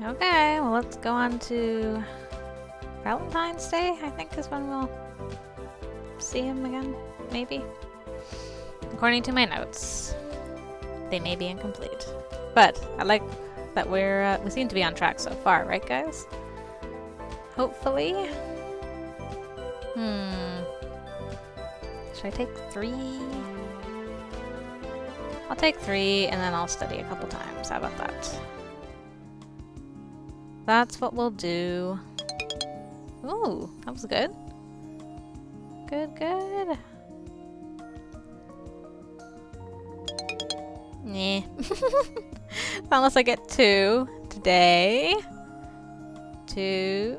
Okay, well let's go on to Valentine's Day, I think is when we'll see him again, maybe? According to my notes. They may be incomplete. But I like that we seem to be on track so far, right guys? Hopefully. Should I take 3? I'll take 3 and then I'll study a couple times. How about that? That's what we'll do. Ooh, that was good. Good, good. Nah. Unless I get 2 today. 2.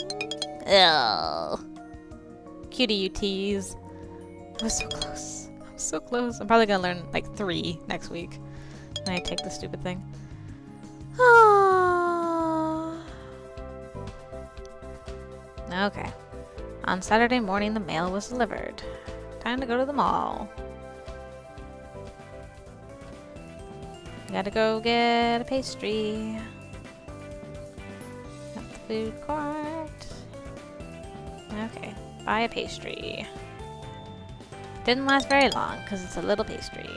Ugh. Cutie, you tease. I was so close. I'm so close. I'm probably gonna learn like 3 next week when I take the stupid thing. Okay. On Saturday morning, the mail was delivered. Time to go to the mall. Gotta go get a pastry. At the food court. Okay, buy a pastry. Didn't last very long because it's a little pastry.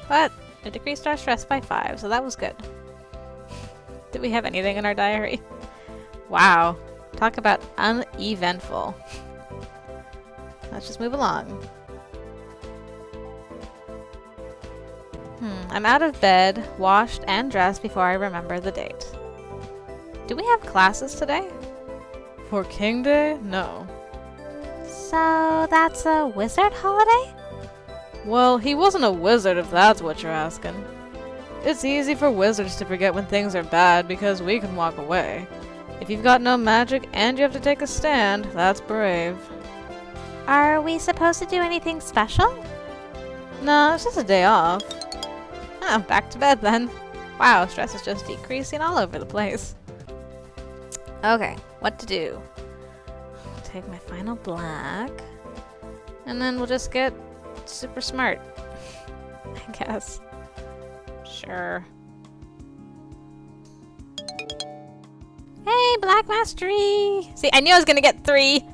But it decreased our stress by 5, so that was good. Did we have anything in our diary? Wow. Talk about uneventful. Let's just move along. I'm out of bed, washed, and dressed before I remember the date. Do we have classes today? For King Day? No. So that's a wizard holiday? Well, he wasn't a wizard if that's what you're asking. It's easy for wizards to forget when things are bad because we can walk away. If you've got no magic and you have to take a stand, that's brave. Are we supposed to do anything special? No, it's just a day off. Oh, back to bed then. Wow, stress is just decreasing all over the place. Okay, what to do? Take my final black. And then we'll just get super smart. I guess. Sure. Hey, Black Mastery! See, I knew I was gonna get 3!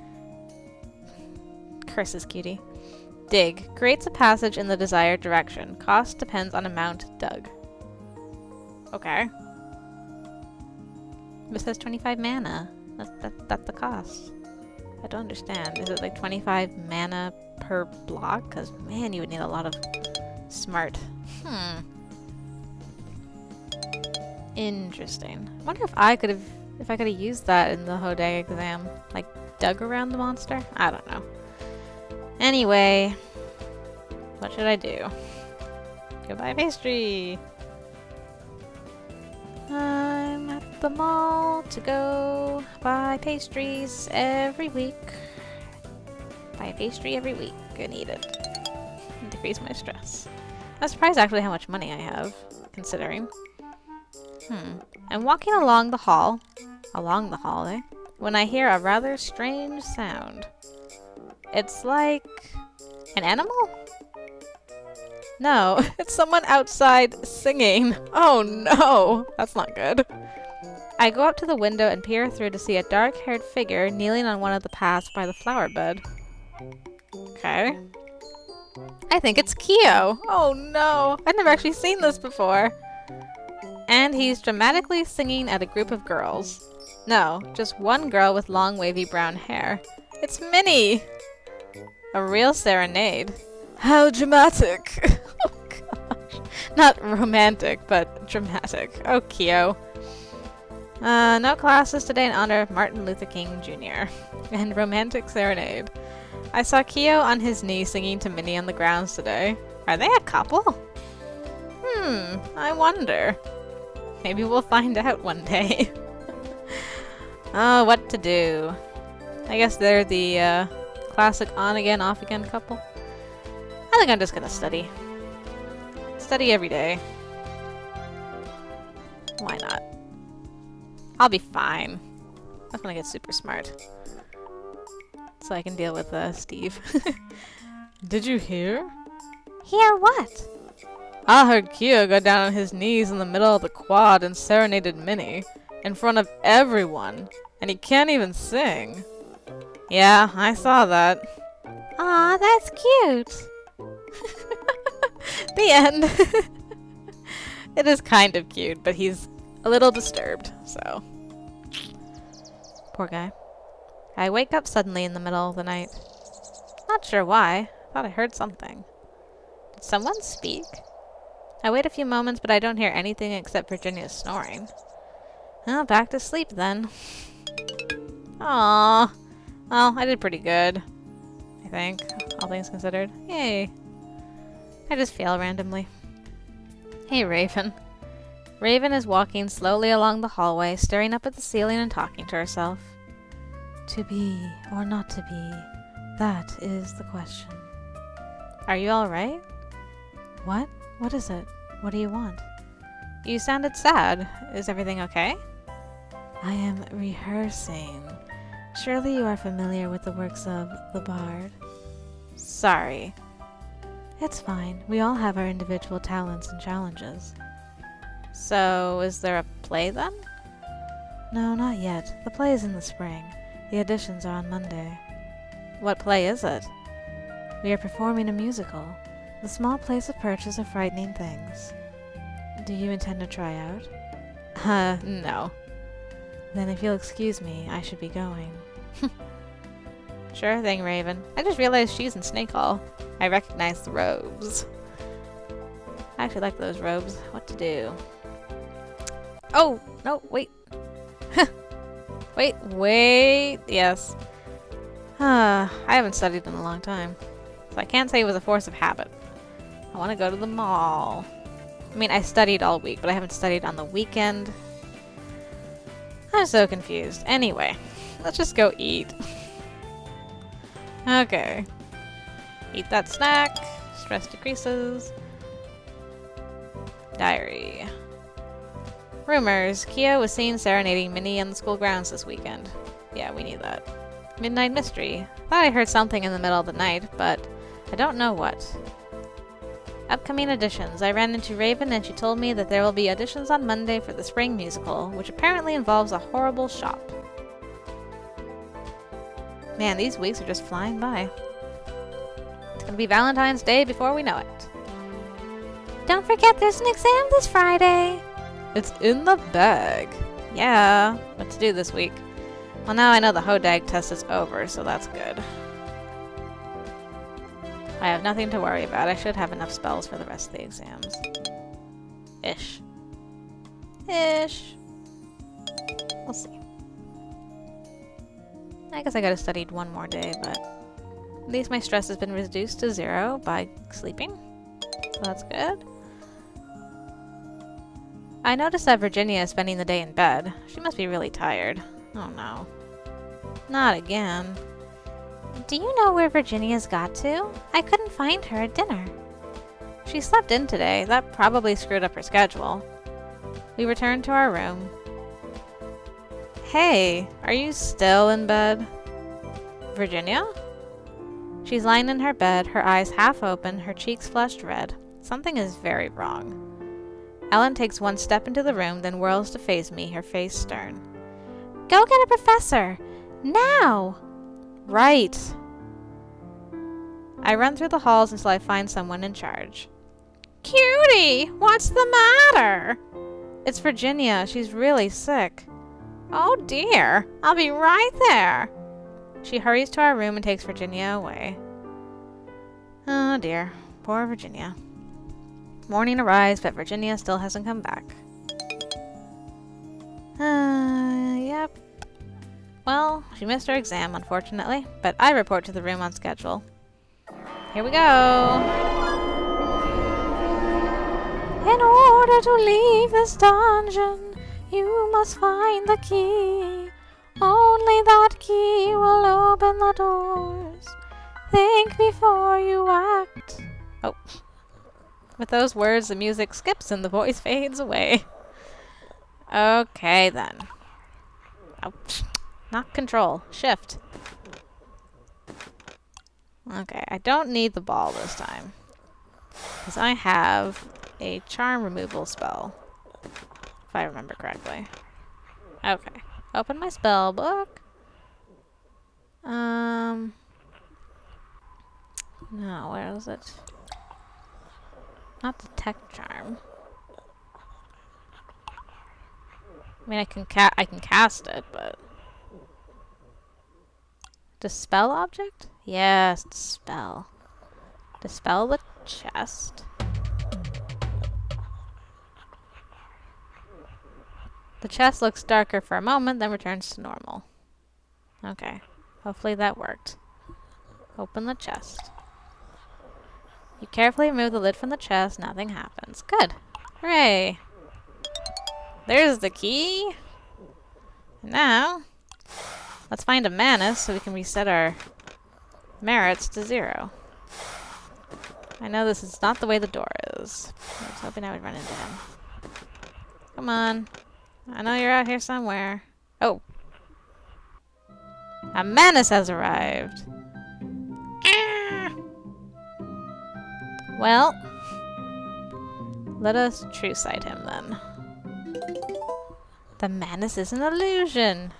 Curses, Cutie. Dig. Creates a passage in the desired direction. Cost depends on amount dug. Okay. This says 25 mana. That's the cost. I don't understand. Is it like 25 mana per block? Because, man, you would need a lot of smart. Interesting. I wonder if I could have used that in the Hodei exam. Like, dug around the monster? I don't know. Anyway, what should I do? Go buy pastry! I'm at the mall to go buy pastries every week. Buy a pastry every week and eat it. And decrease my stress. I'm surprised actually how much money I have, considering. I'm walking along the hall, when I hear a rather strange sound. It's like an animal? No, it's someone outside singing. Oh no, that's not good. I go up to the window and peer through to see a dark-haired figure kneeling on one of the paths by the flower bed. Okay. I think it's Kyo. Oh no, I've never actually seen this before. And he's dramatically singing at a group of girls. No, just one girl with long wavy brown hair. It's Minnie! A real serenade. How dramatic! Oh gosh. Not romantic, but dramatic. Oh, Kyo. No classes today in honor of Martin Luther King Jr. and romantic serenade. I saw Kyo on his knee singing to Minnie on the grounds today. Are they a couple? I wonder. Maybe we'll find out one day. Oh, what to do? I guess they're the classic on-again, off-again couple. I think I'm just gonna study. Study every day. Why not? I'll be fine. I'm gonna get super smart. So I can deal with Steve. Did you hear? Hear what? I heard Kia go down on his knees in the middle of the quad and serenaded Minnie in front of everyone, and he can't even sing. Yeah, I saw that. Aw, that's cute. The end. It is kind of cute, but he's a little disturbed, so. Poor guy. I wake up suddenly in the middle of the night. Not sure why. Thought I heard something. Did someone speak? I wait a few moments, but I don't hear anything except Virginia's snoring. Well, back to sleep then. Aww. Well, I did pretty good. I think, all things considered. Yay. I just fail randomly. Hey, Raven. Raven is walking slowly along the hallway, staring up at the ceiling and talking to herself. To be or not to be, that is the question. Are you alright? What? What is it? What do you want? You sounded sad. Is everything okay? I am rehearsing. Surely you are familiar with the works of the Bard. Sorry. It's fine. We all have our individual talents and challenges. So, is there a play then? No, not yet. The play is in the spring. The auditions are on Monday. What play is it? We are performing a musical. The small place of purchase of frightening things. Do you intend to try out? No. Then if you'll excuse me, I should be going. Sure thing, Raven. I just realized she's in Snake Hall. I recognize the robes. I actually like those robes. What to do? Oh! No, wait. Wait. Yes. I haven't studied in a long time. So I can't say it was a force of habit. I want to go to the mall. I mean, I studied all week, but I haven't studied on the weekend. I'm so confused. Anyway, let's just go eat. Okay. Eat that snack. Stress decreases. Diary. Rumors. Kia was seen serenading Minnie on the school grounds this weekend. Yeah, we need that. Midnight mystery. Thought I heard something in the middle of the night, but I don't know what. Upcoming auditions. I ran into Raven and she told me that there will be auditions on Monday for the spring musical, which apparently involves a horrible shop. Man, these weeks are just flying by. It's gonna be Valentine's Day before we know it. Don't forget there's an exam this Friday! It's in the bag. Yeah, what to do this week? Well, now I know the Hodag test is over, so that's good. I have nothing to worry about. I should have enough spells for the rest of the exams. Ish. We'll see. I guess I gotta study one more day, but at least my stress has been reduced to 0 by sleeping. So that's good. I noticed that Virginia is spending the day in bed. She must be really tired. Oh no. Not again. Do you know where Virginia's got to? I couldn't find her at dinner. She slept in today. That probably screwed up her schedule. We returned to our room. Hey, are you still in bed? Virginia? She's lying in her bed, her eyes half open, her cheeks flushed red. Something is very wrong. Ellen takes one step into the room, then whirls to face me, her face stern. Go get a professor! Now! Right. I run through the halls until I find someone in charge. Cutie! What's the matter? It's Virginia. She's really sick. Oh dear. I'll be right there. She hurries to our room and takes Virginia away. Oh dear. Poor Virginia. Morning arrives, but Virginia still hasn't come back. Yep. Well, she missed her exam, unfortunately, but I report to the room on schedule. Here we go! In order to leave this dungeon, you must find the key. Only that key will open the doors. Think before you act. Oh. With those words, the music skips and the voice fades away. Okay, then. Oh, not control. Shift. Okay, I don't need the ball this time. Because I have a charm removal spell. If I remember correctly. Okay. Open my spell book. No, where is it? Not detect charm. I mean, I can cast it, but dispel object? Yes, dispel. Dispel the chest. The chest looks darker for a moment, then returns to normal. Okay, hopefully that worked. Open the chest. You carefully remove the lid from the chest, nothing happens. Good. Hooray! There's the key! Now, let's find a Manus so we can reset our merits to 0. I know this is not the way the door is. I was hoping I would run into him. Come on. I know you're out here somewhere. Oh. A Manus has arrived. Ah! Well, let us true sight him then. The Manus is an illusion.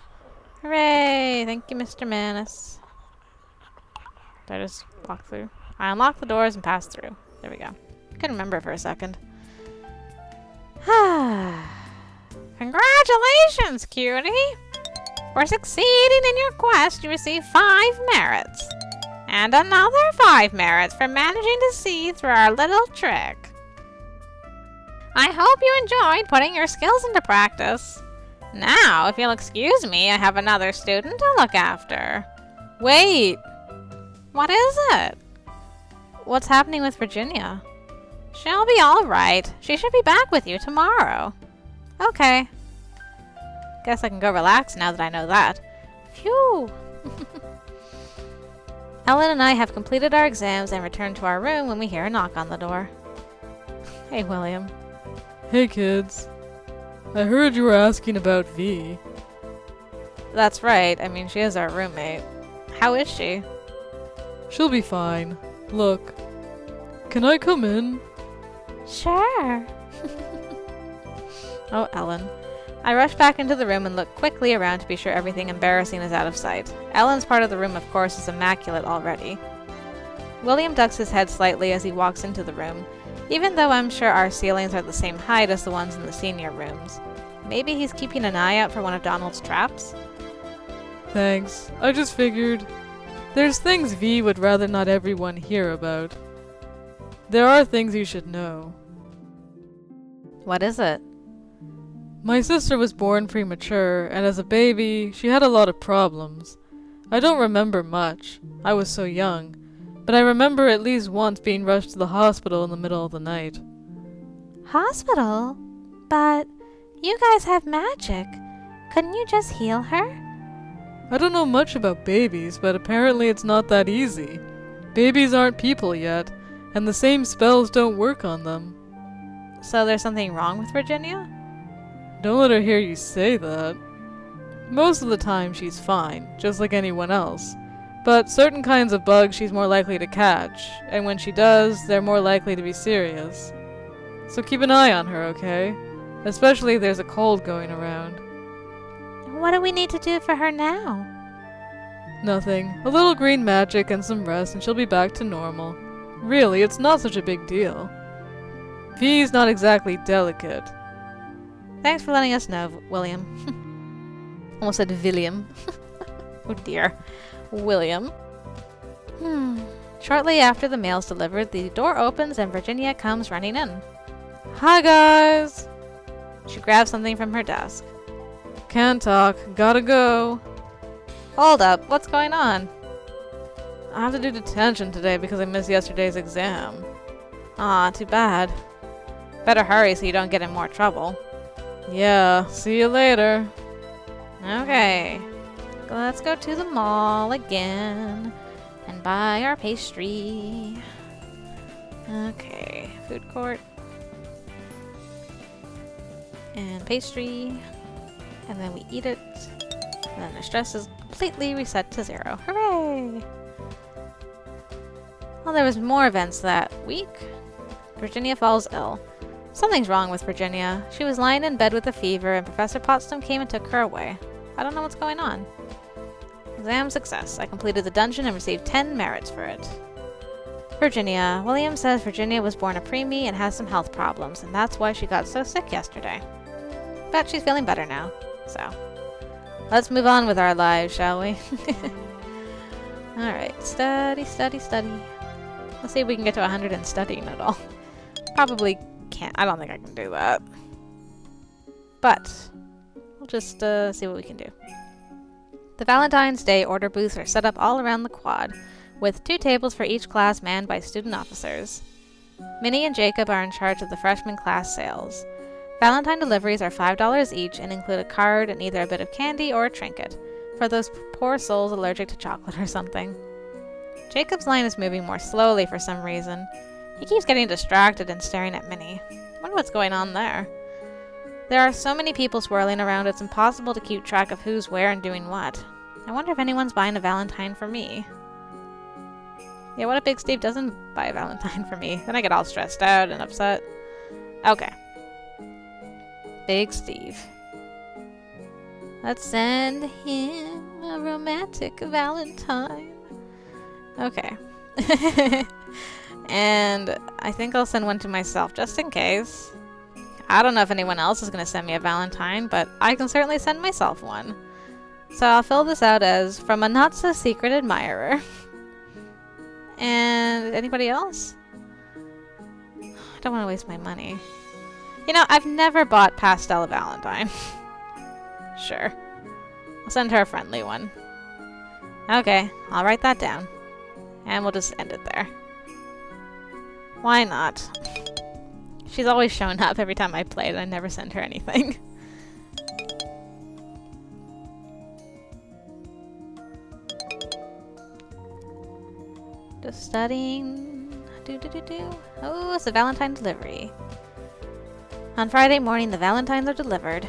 Hooray! Thank you, Mr. Manus. Did I just walk through? I unlock the doors and pass through. There we go. Couldn't remember for a second. Congratulations, Cutie! For succeeding in your quest, you receive 5 merits. And another 5 merits for managing to see through our little trick. I hope you enjoyed putting your skills into practice. Now, if you'll excuse me, I have another student to look after. Wait! What is it? What's happening with Virginia? She'll be alright. She should be back with you tomorrow. Okay. Guess I can go relax now that I know that. Phew! Ellen and I have completed our exams and returned to our room when we hear a knock on the door. Hey, William. Hey, kids. I heard you were asking about V. That's right. I mean, she is our roommate. How is she? She'll be fine. Look. Can I come in? Sure. Oh, Ellen. I rush back into the room and look quickly around to be sure everything embarrassing is out of sight. Ellen's part of the room, of course, is immaculate already. William ducks his head slightly as he walks into the room, even though I'm sure our ceilings are the same height as the ones in the senior rooms. Maybe he's keeping an eye out for one of Donald's traps? Thanks. I just figured there's things V would rather not everyone hear about. There are things you should know. What is it? My sister was born premature, and as a baby, she had a lot of problems. I don't remember much. I was so young. But I remember at least once being rushed to the hospital in the middle of the night. Hospital? But you guys have magic. Couldn't you just heal her? I don't know much about babies, but apparently it's not that easy. Babies aren't people yet, and the same spells don't work on them. So there's something wrong with Virginia? Don't let her hear you say that. Most of the time she's fine, just like anyone else. But certain kinds of bugs she's more likely to catch, and when she does, they're more likely to be serious. So keep an eye on her, okay? Especially if there's a cold going around. What do we need to do for her now? Nothing. A little green magic and some rest and she'll be back to normal. Really, it's not such a big deal. V's not exactly delicate. Thanks for letting us know, William. Almost said William. Oh dear. William. Shortly after the mail's delivered, the door opens and Virginia comes running in. Hi, guys! She grabs something from her desk. Can't talk. Gotta go. Hold up. What's going on? I have to do detention today because I missed yesterday's exam. Aw, too bad. Better hurry so you don't get in more trouble. Yeah, see you later. Okay. Let's go to the mall again and buy our pastry. Okay, food court. And pastry. And then we eat it. And then our stress is completely reset to 0. Hooray! Well, there was more events that week. Virginia falls ill. Something's wrong with Virginia. She was lying in bed with a fever, and Professor Potsdam came and took her away. I don't know what's going on. Exam success. I completed the dungeon and received 10 merits for it. Virginia. William says Virginia was born a preemie and has some health problems, and that's why she got so sick yesterday. But she's feeling better now, so... Let's move on with our lives, shall we? Alright, study, study, study. Let's see if we can get to 100 in studying at all. Probably can't. I don't think I can do that. But, we'll just see what we can do. The Valentine's Day order booths are set up all around the quad, with 2 tables for each class manned by student officers. Minnie and Jacob are in charge of the freshman class sales. Valentine deliveries are $5 each and include a card and either a bit of candy or a trinket, for those poor souls allergic to chocolate or something. Jacob's line is moving more slowly for some reason. He keeps getting distracted and staring at Minnie. I wonder what's going on there. There are so many people swirling around, it's impossible to keep track of who's where and doing what. I wonder if anyone's buying a Valentine for me. Yeah, what if Big Steve doesn't buy a Valentine for me? Then I get all stressed out and upset. Okay. Big Steve. Let's send him a romantic Valentine. Okay. And I think I'll send one to myself, just in case. I don't know if anyone else is going to send me a Valentine, but I can certainly send myself one. So I'll fill this out as from a not-so-secret admirer. And anybody else? I don't want to waste my money. You know, I've never bought Pastel Valentine. Sure. I'll send her a friendly one. Okay, I'll write that down. And we'll just end it there. Why not? She's always shown up every time I played, and I never send her anything. Just studying. Oh, it's a Valentine delivery. On Friday morning, the Valentines are delivered.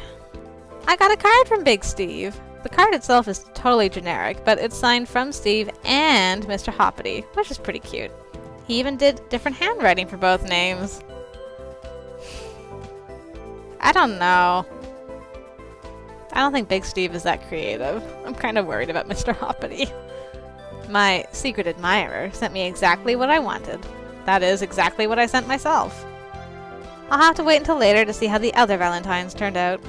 I got a card from Big Steve. The card itself is totally generic, but it's signed from Steve and Mr. Hoppity, which is pretty cute. He even did different handwriting for both names. I don't know. I don't think Big Steve is that creative. I'm kind of worried about Mr. Hoppity. My secret admirer sent me exactly what I wanted. That is exactly what I sent myself. I'll have to wait until later to see how the other Valentines turned out.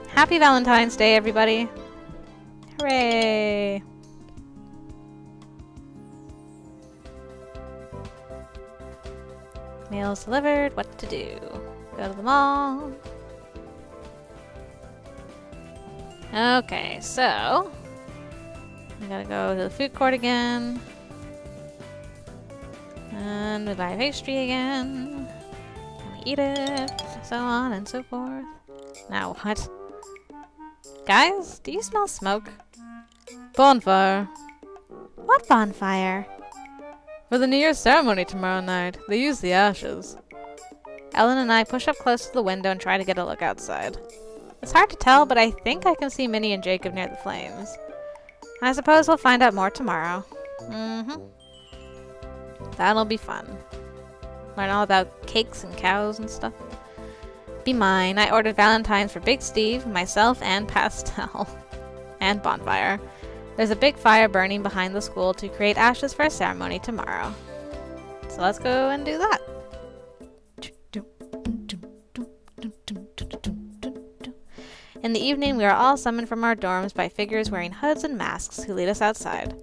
Happy Valentine's Day, everybody! Hooray! Mail's delivered. What to do? Go to the mall. Okay, so I gotta go to the food court again. And we buy pastry again. And we eat it. So on and so forth. Now what? Guys, do you smell smoke? Bonfire. What bonfire? For the New Year's ceremony tomorrow night. They use the ashes. Ellen and I push up close to the window and try to get a look outside. It's hard to tell, but I think I can see Minnie and Jacob near the flames. I suppose we'll find out more tomorrow. That'll be fun. Learn all about cakes and cows and stuff. Be mine. I ordered Valentines for Big Steve, myself, and Pastel. And Bonfire. There's a big fire burning behind the school to create ashes for a ceremony tomorrow. So let's go and do that. In the evening, we are all summoned from our dorms by figures wearing hoods and masks who lead us outside.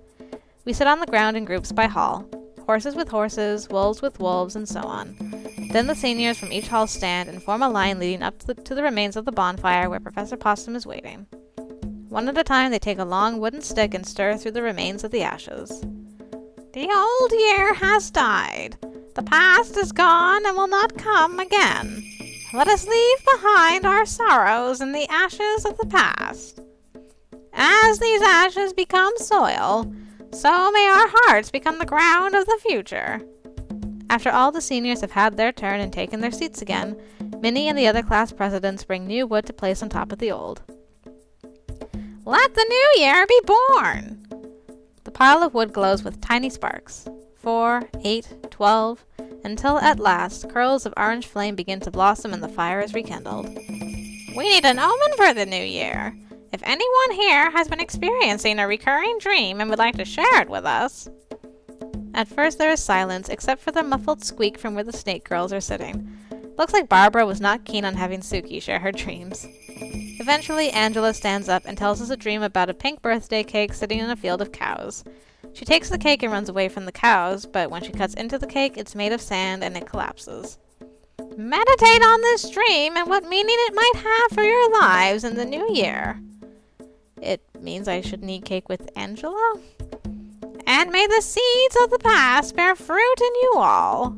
We sit on the ground in groups by hall. Horses with horses, wolves with wolves, and so on. Then the seniors from each hall stand and form a line leading up to the remains of the bonfire where Professor Possum is waiting. One at a time, they take a long wooden stick and stir through the remains of the ashes. The old year has died. The past is gone and will not come again. Let us leave behind our sorrows in the ashes of the past. As these ashes become soil, so may our hearts become the ground of the future. After all the seniors have had their turn and taken their seats again, Minnie and the other class presidents bring new wood to place on top of the old. Let the new year be born! The pile of wood glows with tiny sparks. 4, 8, 12. until at last curls of orange flame begin to blossom and the fire is rekindled. We need an omen for the new year. If anyone here has been experiencing a recurring dream and would like to share it with us. At first there is silence, except for the muffled squeak from where the snake girls are sitting. Looks like Barbara was not keen on having Suki share her dreams. Eventually, Angela stands up and tells us a dream about a pink birthday cake sitting in a field of cows. She takes the cake and runs away from the cows, but when she cuts into the cake, it's made of sand and it collapses. Meditate on this dream and what meaning it might have for your lives in the new year. It means I shouldn't eat cake with Angela? And may the seeds of the past bear fruit in you all.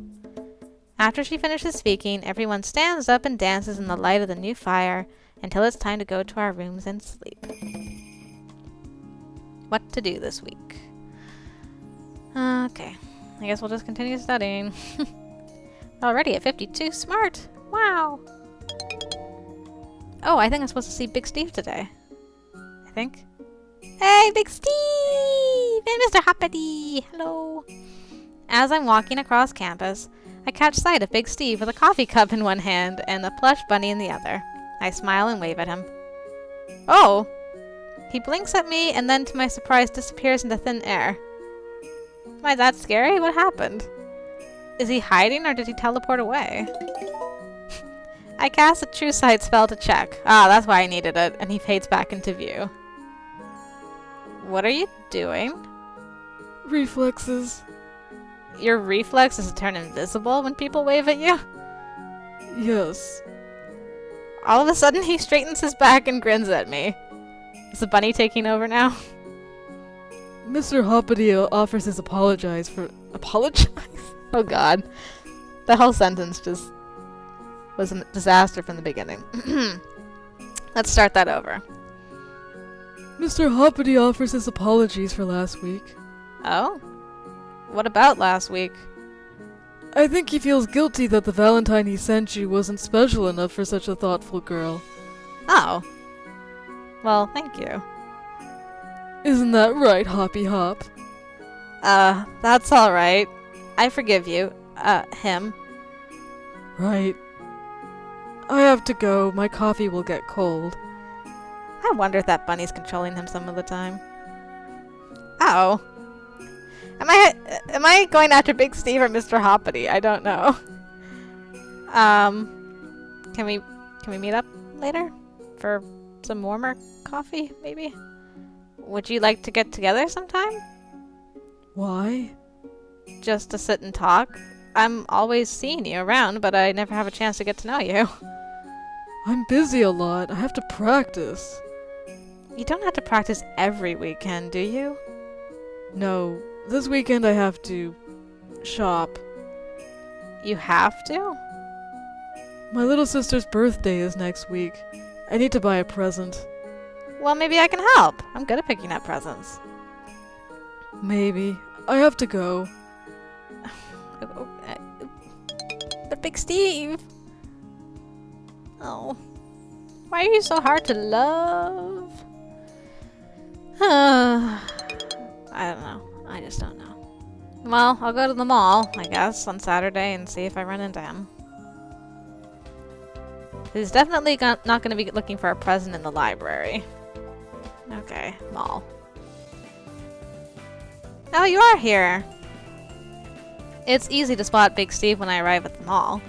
After she finishes speaking, everyone stands up and dances in the light of the new fire until it's time to go to our rooms and sleep. What to do this week? Okay, I guess we'll just continue studying. Already at 52, smart! Wow! Oh, I think I'm supposed to see Big Steve today. I think. Hey, Big Steve! And Mr. Hoppity! Hello! As I'm walking across campus, I catch sight of Big Steve with a coffee cup in one hand and a plush bunny in the other. I smile and wave at him. Oh! He blinks at me and then, to my surprise, disappears into thin air. Am I that scary? What happened? Is he hiding or did he teleport away? I cast a True Sight spell to check. Ah, that's why I needed it, and he fades back into view. What are you doing? Reflexes. Your reflex is to turn invisible when people wave at you? Yes. All of a sudden, he straightens his back and grins at me. Is the bunny taking over now? Mr. Hoppity offers his apologize? Oh god. The whole sentence just was a disaster from the beginning. Let's start that over. Mr. Hoppity offers his apologies for last week. Oh? What about last week? I think he feels guilty that the Valentine he sent you wasn't special enough for such a thoughtful girl. Oh. Well, thank you. Isn't that right, Hoppy Hop? That's alright. I forgive you. Him. Right. I have to go. My coffee will get cold. I wonder if that bunny's controlling him some of the time. Oh. Am I going after Big Steve or Mr. Hoppity? I don't know. Can we meet up later? For some warmer coffee, maybe? Would you like to get together sometime? Why? Just to sit and talk. I'm always seeing you around, but I never have a chance to get to know you. I'm busy a lot. I have to practice. You don't have to practice every weekend, do you? No. This weekend I have to shop. You have to? My little sister's birthday is next week. I need to buy a present. Well, maybe I can help. I'm good at picking up presents. Maybe. I have to go. But Big Steve... Oh. Why are you so hard to love? I don't know. I just don't know. Well, I'll go to the mall, I guess, on Saturday and see if I run into him. He's definitely not going to be looking for a present in the library. Okay, mall. Oh, you are here! It's easy to spot Big Steve when I arrive at the mall.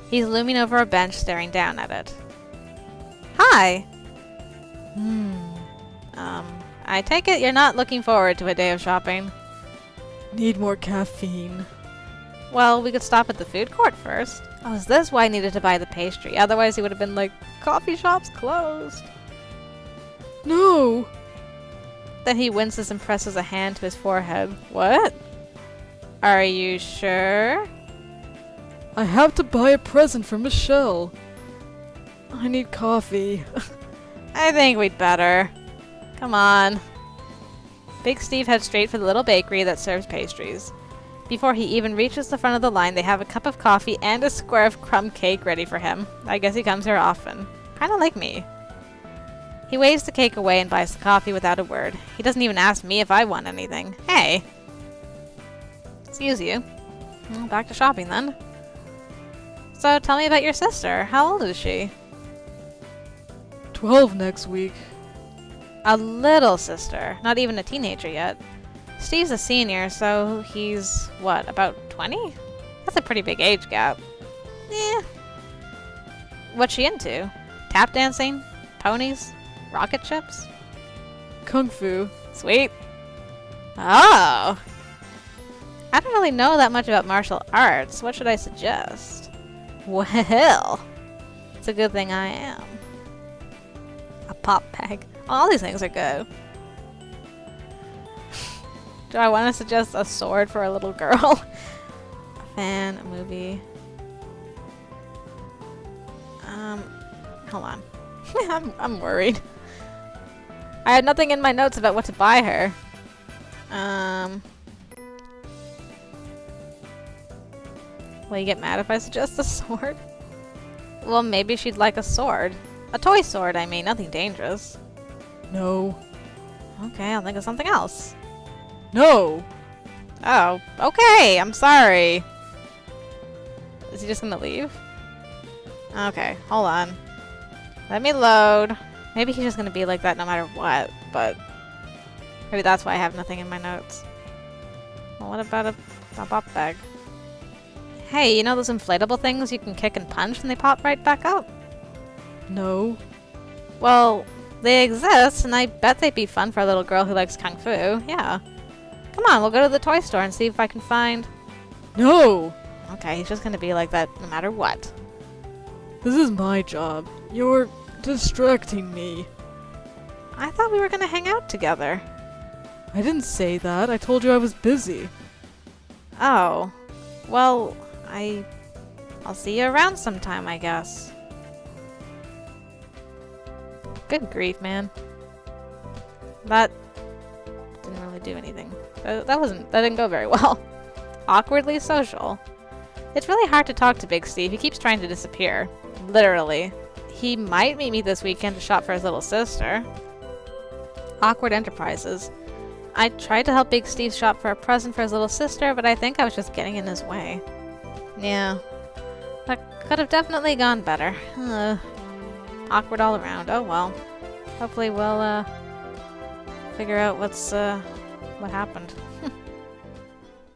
He's looming over a bench, staring down at it. Hi! I take it you're not looking forward to a day of shopping. Need more caffeine. Well, we could stop at the food court first. Oh, is this why I needed to buy the pastry? Otherwise he would have been like, coffee shop's closed. No! Then he winces and presses a hand to his forehead. What? Are you sure? I have to buy a present for Michelle. I need coffee. I think we'd better. Come on. Big Steve heads straight for the little bakery that serves pastries. Before he even reaches the front of the line, they have a cup of coffee and a square of crumb cake ready for him. I guess he comes here often. Kinda like me. He waves the cake away and buys the coffee without a word. He doesn't even ask me if I want anything. Hey! Excuse you. Well, back to shopping then. So tell me about your sister. How old is she? 12 next week. A little sister, not even a teenager yet. Steve's a senior, so he's, what, about 20? That's a pretty big age gap. Eh. What's she into? Tap dancing? Ponies? Rocket ships? Kung Fu. Sweet. Oh! I don't really know that much about martial arts. What should I suggest? Well, it's a good thing I am. A pop bag. All these things are good. Do I want to suggest a sword for a little girl? A fan, a movie. Hold on. I'm worried. I had nothing in my notes about what to buy her. Will you get mad if I suggest a sword? Well, maybe she'd like a sword. A toy sword, I mean, nothing dangerous. No. Okay, I'll think of something else. No! Oh, okay, I'm sorry. Is he just gonna leave? Okay, hold on. Let me load. Maybe he's just gonna be like that no matter what, but maybe that's why I have nothing in my notes. Well, what about a pop bag? Hey, you know those inflatable things you can kick and punch and they pop right back up? No. Well, they exist, and I bet they'd be fun for a little girl who likes kung fu. Yeah. Come on, we'll go to the toy store and see if I can find... No! Okay, he's just gonna be like that no matter what. This is my job. You're distracting me. I thought we were gonna hang out together. I didn't say that. I told you I was busy. Oh. Well, I'll see you around sometime, I guess. Good grief, man. That didn't really do anything. That didn't go very well. Awkwardly social. It's really hard to talk to Big Steve. He keeps trying to disappear. Literally. He might meet me this weekend to shop for his little sister. Awkward enterprises. I tried to help Big Steve shop for a present for his little sister, but I think I was just getting in his way. Yeah. That could have definitely gone better. Awkward all around. Oh well. Hopefully we'll figure out what happened.